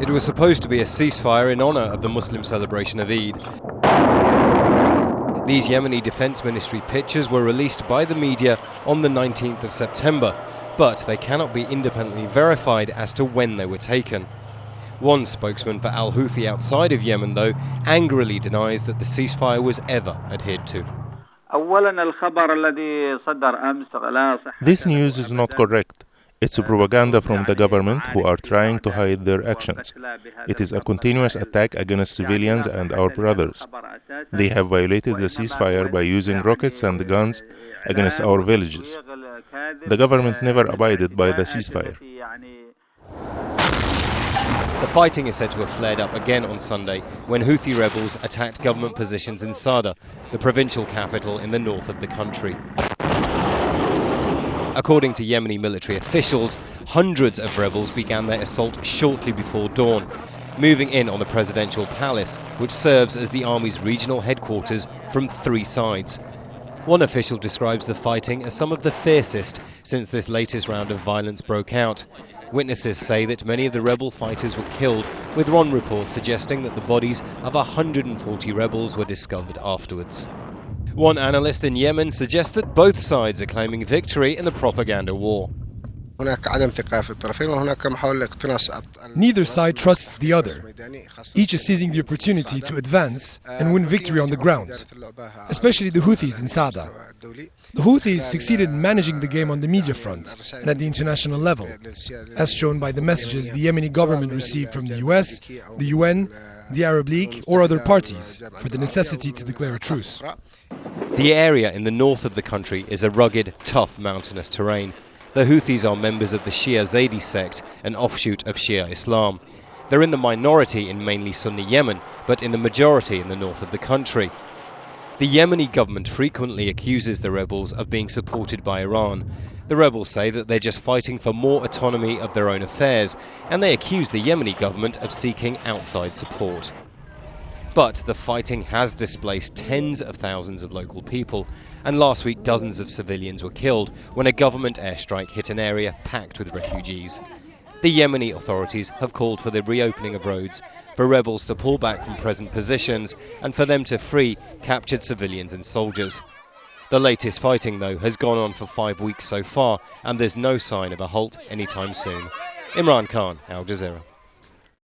It was supposed to be a ceasefire in honor of the Muslim celebration of Eid. These Yemeni Defense Ministry pictures were released by the media on the 19th of September, but they cannot be independently verified as to when they were taken. One spokesman for al-Houthi outside of Yemen, though, angrily denies that the ceasefire was ever adhered to. This news is not correct. It's a propaganda from the government who are trying to hide their actions. It is a continuous attack against civilians and our brothers. They have violated the ceasefire by using rockets and guns against our villages. The government never abided by the ceasefire. The fighting is said to have flared up again on Sunday when Houthi rebels attacked government positions in Saada, the provincial capital in the north of the country. According to Yemeni military officials, hundreds of rebels began their assault shortly before dawn, moving in on the presidential palace, which serves as the army's regional headquarters, from three sides. One official describes the fighting as some of the fiercest since this latest round of violence broke out. Witnesses say that many of the rebel fighters were killed, with one report suggesting that the bodies of 140 rebels were discovered afterwards. One analyst in Yemen suggests that both sides are claiming victory in the propaganda war. Neither side trusts the other. Each is seizing the opportunity to advance and win victory on the ground, especially the Houthis in Saada. The Houthis succeeded in managing the game on the media front and at the international level, as shown by the messages the Yemeni government received from the US, the UN, the Arab League or other parties for the necessity to declare a truce. The area in the north of the country is a rugged, tough mountainous terrain. The Houthis are members of the Shia Zaydi sect, an offshoot of Shia Islam. They're in the minority in mainly Sunni Yemen, but in the majority in the north of the country. The Yemeni government frequently accuses the rebels of being supported by Iran. The rebels say that they're just fighting for more autonomy of their own affairs, and they accuse the Yemeni government of seeking outside support. But the fighting has displaced tens of thousands of local people, and last week dozens of civilians were killed when a government airstrike hit an area packed with refugees. The Yemeni authorities have called for the reopening of roads, for rebels to pull back from present positions, and for them to free captured civilians and soldiers. The latest fighting, though, has gone on for 5 weeks so far, and there's no sign of a halt anytime soon. Imran Khan, Al Jazeera.